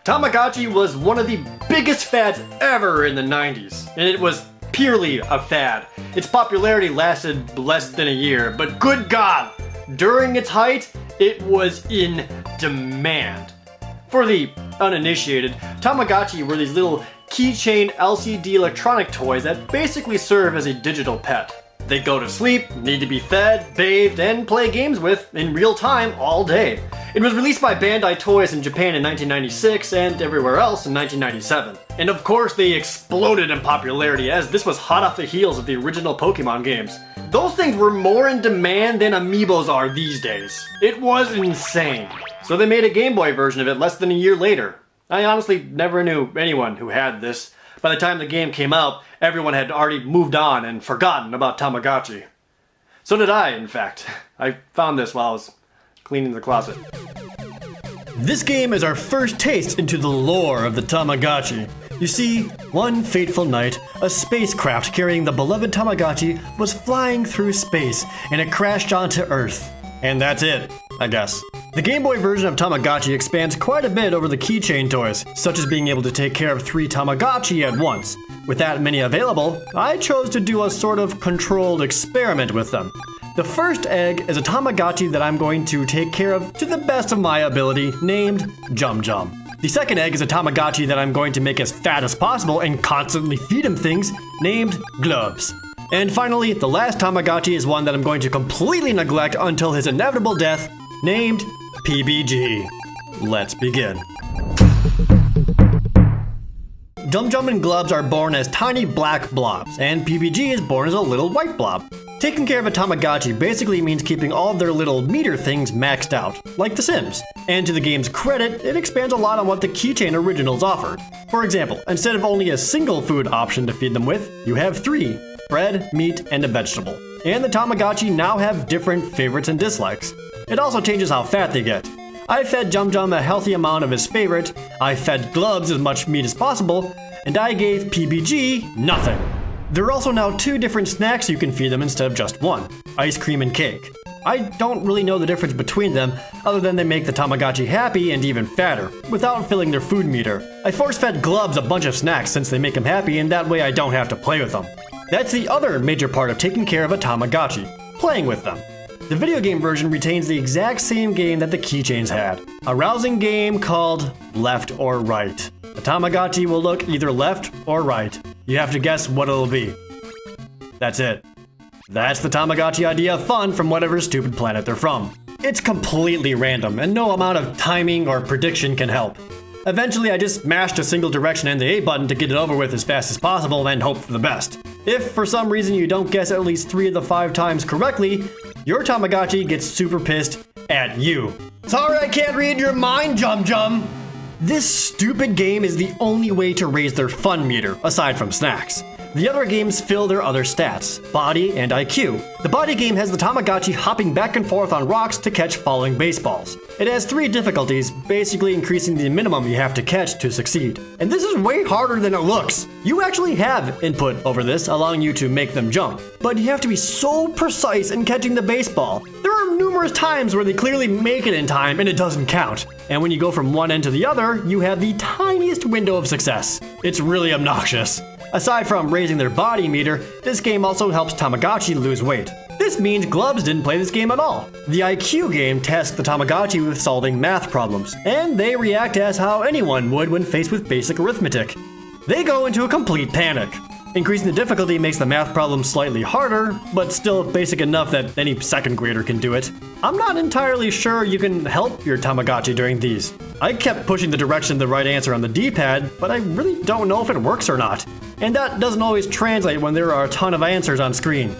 Tamagotchi was one of the biggest fads ever in the 90s, and it was purely a fad. Its popularity lasted less than a year, but good God, during its height, it was in demand. For the uninitiated, Tamagotchi were these little keychain LCD electronic toys that basically serve as a digital pet. They go to sleep, need to be fed, bathed, and play games with in real time all day. It was released by Bandai Toys in Japan in 1996 and everywhere else in 1997. And of course they exploded in popularity as this was hot off the heels of the original Pokemon games. Those things were more in demand than amiibos are these days. It was insane. So they made a Game Boy version of it less than a year later. I honestly never knew anyone who had this. By the time the game came out, everyone had already moved on and forgotten about Tamagotchi. So did I, in fact. I found this while I was cleaning the closet. This game is our first taste into the lore of the Tamagotchi. You see, one fateful night, a spacecraft carrying the beloved Tamagotchi was flying through space, and it crashed onto Earth. And that's it, I guess. The Game Boy version of Tamagotchi expands quite a bit over the keychain toys, such as being able to take care of 3 Tamagotchi at once. With that many available, I chose to do a sort of controlled experiment with them. The first egg is a Tamagotchi that I'm going to take care of to the best of my ability, named Jum Jum. The second egg is a Tamagotchi that I'm going to make as fat as possible and constantly feed him things, named Glubs. And finally, the last Tamagotchi is one that I'm going to completely neglect until his inevitable death, named PBG. Let's begin. Jum Jum and Glubs are born as tiny black blobs, and PBG is born as a little white blob. Taking care of a Tamagotchi basically means keeping all of their little meter things maxed out, like The Sims. And to the game's credit, it expands a lot on what the keychain originals offered. For example, instead of only a single food option to feed them with, you have 3. Bread, meat, and a vegetable. And the Tamagotchi now have different favorites and dislikes. It also changes how fat they get. I fed Jum Jum a healthy amount of his favorite, I fed Glubs as much meat as possible, and I gave PBG nothing. There are also now 2 different snacks you can feed them instead of just one, ice cream and cake. I don't really know the difference between them, other than they make the Tamagotchi happy and even fatter, without filling their food meter. I force-fed Glubs a bunch of snacks since they make him happy, and that way I don't have to play with them. That's the other major part of taking care of a Tamagotchi, playing with them. The video game version retains the exact same game that the keychains had, a rousing game called Left or Right. The Tamagotchi will look either left or right. You have to guess what it'll be. That's it. That's the Tamagotchi idea of fun from whatever stupid planet they're from. It's completely random, and no amount of timing or prediction can help. Eventually, I just mashed a single direction and the A button to get it over with as fast as possible and hope for the best. If for some reason you don't guess at least 3 of the 5 times correctly, your Tamagotchi gets super pissed at you. Sorry I can't read your mind, Jum Jum! This stupid game is the only way to raise their fun meter, aside from snacks. The other games fill their other stats, body and IQ. The body game has the Tamagotchi hopping back and forth on rocks to catch falling baseballs. It has 3 difficulties, basically increasing the minimum you have to catch to succeed. And this is way harder than it looks. You actually have input over this, allowing you to make them jump. But you have to be so precise in catching the baseball. There are numerous times where they clearly make it in time and it doesn't count. And when you go from one end to the other, you have the tiniest window of success. It's really obnoxious. Aside from raising their body meter, this game also helps Tamagotchi lose weight. This means Glubs didn't play this game at all. The IQ game tasks the Tamagotchi with solving math problems, and they react as how anyone would when faced with basic arithmetic. They go into a complete panic. Increasing the difficulty makes the math problem slightly harder, but still basic enough that any second grader can do it. I'm not entirely sure you can help your Tamagotchi during these. I kept pushing the direction of the right answer on the D-pad, but I really don't know if it works or not. And that doesn't always translate when there are a ton of answers on screen.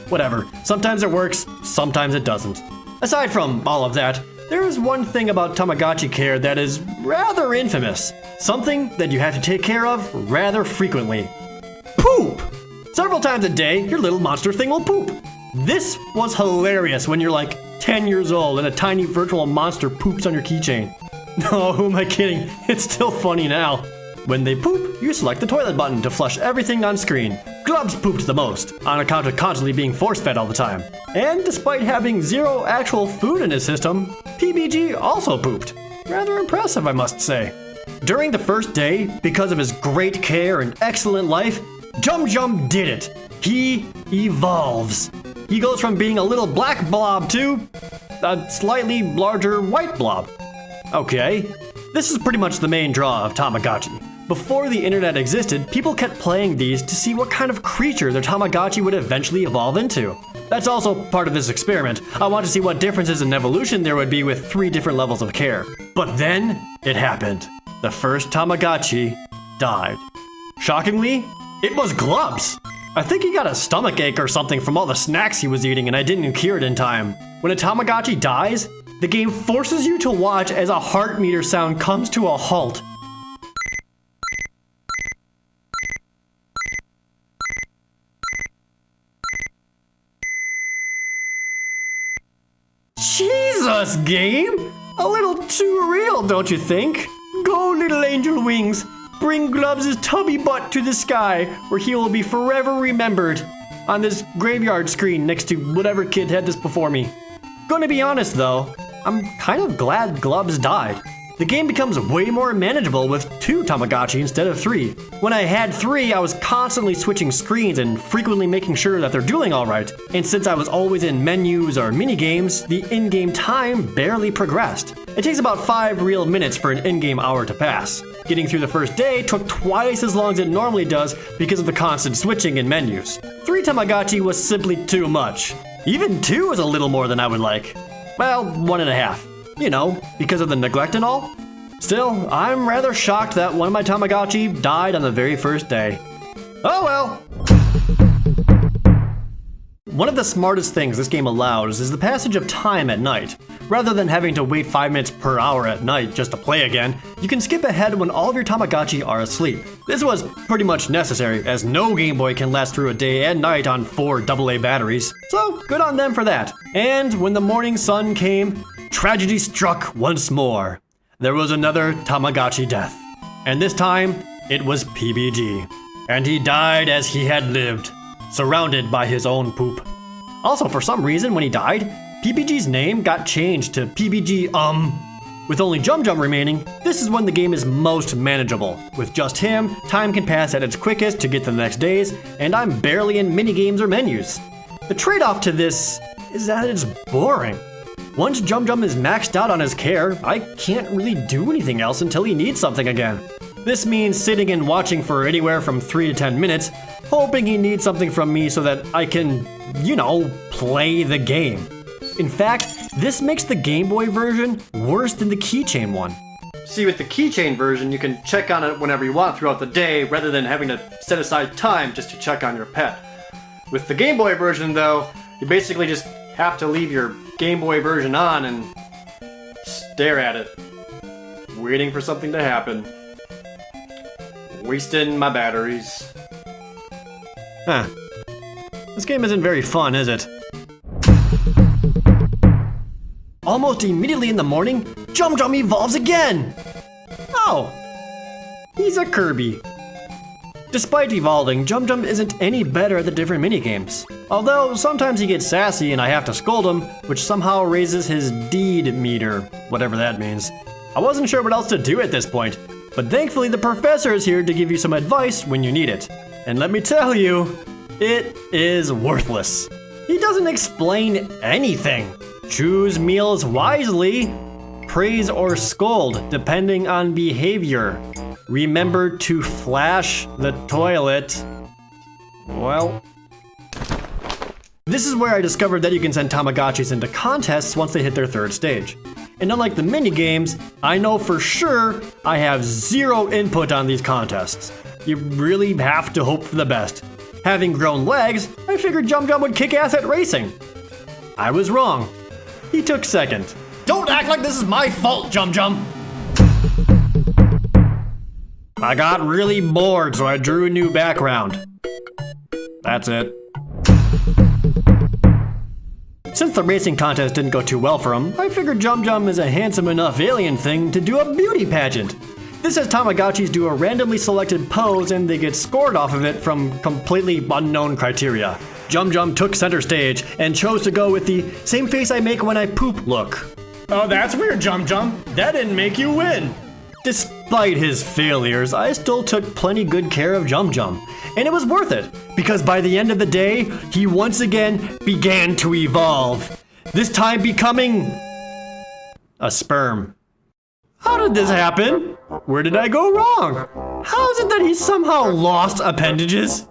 Whatever, sometimes it works, sometimes it doesn't. Aside from all of that, there is one thing about Tamagotchi care that is rather infamous. Something that you have to take care of rather frequently. Poop! Several times a day, your little monster thing will poop. This was hilarious when you're like 10 years old and a tiny virtual monster poops on your keychain. No, who am I kidding? It's still funny now. When they poop, you select the toilet button to flush everything on screen. Glubs pooped the most, on account of constantly being force-fed all the time. And despite having 0 actual food in his system, PBG also pooped. Rather impressive, I must say. During the first day, because of his great care and excellent life, Jum Jum did it. He evolves. He goes from being a little black blob to a slightly larger white blob. Okay, this is pretty much the main draw of Tamagotchi. Before the internet existed, people kept playing these to see what kind of creature their Tamagotchi would eventually evolve into. That's also part of this experiment. I want to see what differences in evolution there would be with 3 different levels of care. But then, it happened. The first Tamagotchi died. Shockingly, it was Glubs. I think he got a stomachache or something from all the snacks he was eating and I didn't cure it in time. When a Tamagotchi dies, the game forces you to watch as a heart meter sound comes to a halt. Jesus, game! A little too real, don't you think? Go, little angel wings. Bring Glubs' tubby butt to the sky, where he will be forever remembered. On this graveyard screen next to whatever kid had this before me. Gonna be honest though, I'm kind of glad Glubs died. The game becomes way more manageable with 2 Tamagotchi instead of 3. When I had 3, I was constantly switching screens and frequently making sure that they're doing alright. And since I was always in menus or minigames, the in-game time barely progressed. It takes about 5 real minutes for an in-game hour to pass. Getting through the first day took twice as long as it normally does because of the constant switching in menus. 3 Tamagotchi was simply too much. Even 2 is a little more than I would like. Well, 1.5. You know, because of the neglect and all. Still, I'm rather shocked that one of my Tamagotchi died on the very first day. Oh well! One of the smartest things this game allows is the passage of time at night. Rather than having to wait 5 minutes per hour at night just to play again, you can skip ahead when all of your Tamagotchi are asleep. This was pretty much necessary, as no Game Boy can last through a day and night on 4 AA batteries. So, good on them for that. And when the morning sun came, tragedy struck once more. There was another Tamagotchi death. And this time, it was PBG. And he died as he had lived, surrounded by his own poop. Also, for some reason, when he died, PBG's name got changed to PBG With only Jum Jum remaining, this is when the game is most manageable. With just him, time can pass at its quickest to get to the next days, and I'm barely in minigames or menus. The trade-off to this is that it's boring. Once Jum Jum is maxed out on his care, I can't really do anything else until he needs something again. This means sitting and watching for anywhere from 3 to 10 minutes, hoping he needs something from me so that I can, play the game. In fact, this makes the Game Boy version worse than the keychain one. See, with the keychain version, you can check on it whenever you want throughout the day, rather than having to set aside time just to check on your pet. With the Game Boy version, though, you basically just have to leave your Game Boy version on and stare at it, waiting for something to happen. Wasting my batteries. Huh. This game isn't very fun, is it? Almost immediately in the morning, Jum Jum evolves again! Oh! He's a Kirby. Despite evolving, Jum Jum isn't any better at the different minigames. Although, sometimes he gets sassy and I have to scold him, which somehow raises his deed meter, whatever that means. I wasn't sure what else to do at this point, but thankfully the professor is here to give you some advice when you need it. And let me tell you, it is worthless. He doesn't explain anything. Choose meals wisely. Praise or scold, depending on behavior. Remember to flash the toilet. Well, this is where I discovered that you can send Tamagotchis into contests once they hit their 3rd stage. And unlike the minigames, I know for sure I have 0 input on these contests. You really have to hope for the best. Having grown legs, I figured Jum Jum would kick ass at racing. I was wrong. He took 2nd. Don't act like this is my fault, Jum Jum! I got really bored, so I drew a new background. That's it. Since the racing contest didn't go too well for him, I figured Jum Jum is a handsome enough alien thing to do a beauty pageant. This has Tamagotchis do a randomly selected pose and they get scored off of it from completely unknown criteria. Jum Jum took center stage and chose to go with the same face I make when I poop look. Oh, that's weird, Jum Jum. That didn't make you win. Despite Despite his failures, I still took plenty good care of Jum Jum. And it was worth it, because by the end of the day, he once again began to evolve. This time becoming a sperm. How did this happen? Where did I go wrong? How is it that he somehow lost appendages?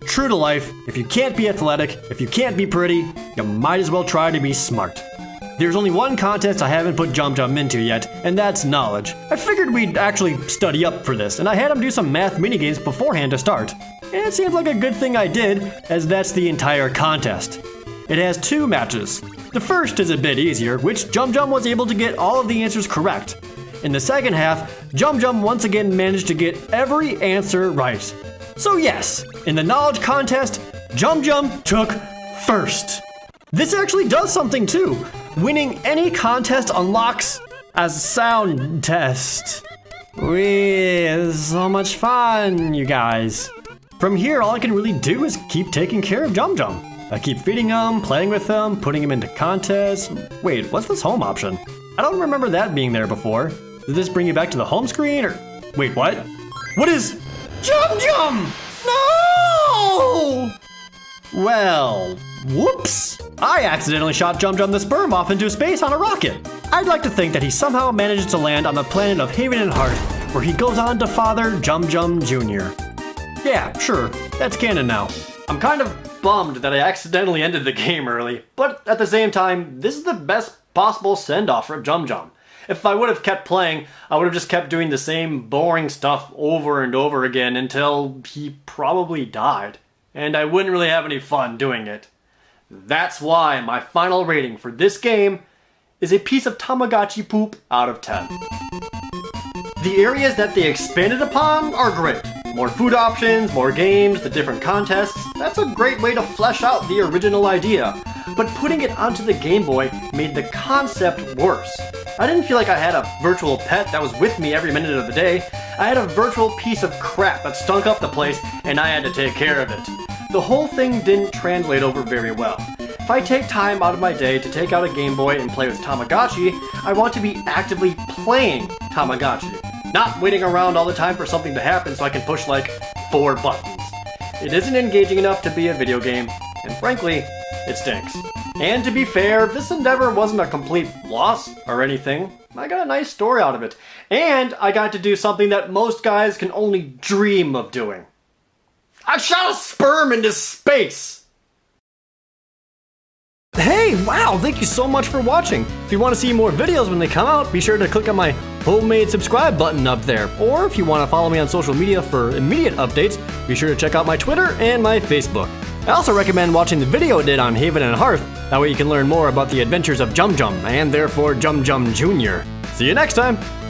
True to life, if you can't be athletic, if you can't be pretty, you might as well try to be smart. There's only one contest I haven't put Jum Jum into yet, and that's knowledge. I figured we'd actually study up for this, and I had him do some math minigames beforehand to start. And it seems like a good thing I did, as that's the entire contest. It has 2 matches. The first is a bit easier, which Jum Jum was able to get all of the answers correct. In the second half, Jum Jum once again managed to get every answer right. So yes, in the knowledge contest, Jum Jum took first. This actually does something too. Winning any contest unlocks a sound test. It's so much fun, you guys. From here, all I can really do is keep taking care of Jum Jum. I keep feeding him, playing with him, putting him into contests. Wait, what's this home option? I don't remember that being there before. Did this bring you back to the home screen or? Wait, what? What is Jum Jum? No! Well, whoops. I accidentally shot Jum Jum the sperm off into space on a rocket. I'd like to think that he somehow manages to land on the planet of Haven and Hearth, where he goes on to father Jum Jum Jr. Yeah, sure, that's canon now. I'm kind of bummed that I accidentally ended the game early, but at the same time, this is the best possible send-off for Jum Jum. If I would have kept playing, I would have just kept doing the same boring stuff over and over again until he probably died, and I wouldn't really have any fun doing it. That's why my final rating for this game is a piece of Tamagotchi poop out of 10. The areas that they expanded upon are great. More food options, more games, the different contests. That's a great way to flesh out the original idea. But putting it onto the Game Boy made the concept worse. I didn't feel like I had a virtual pet that was with me every minute of the day. I had a virtual piece of crap that stunk up the place, and I had to take care of it. The whole thing didn't translate over very well. If I take time out of my day to take out a Game Boy and play with Tamagotchi, I want to be actively playing Tamagotchi. Not waiting around all the time for something to happen so I can push like 4 buttons. It isn't engaging enough to be a video game, and frankly, it stinks. And to be fair, this endeavor wasn't a complete loss or anything. I got a nice story out of it. And I got to do something that most guys can only dream of doing. I shot a sperm into space! Hey, wow, thank you so much for watching. If you want to see more videos when they come out, be sure to click on my homemade subscribe button up there. Or if you want to follow me on social media for immediate updates, be sure to check out my Twitter and my Facebook. I also recommend watching the video I did on Haven and Hearth. That way you can learn more about the adventures of Jum Jum, and therefore Jum Jum Jr. See you next time!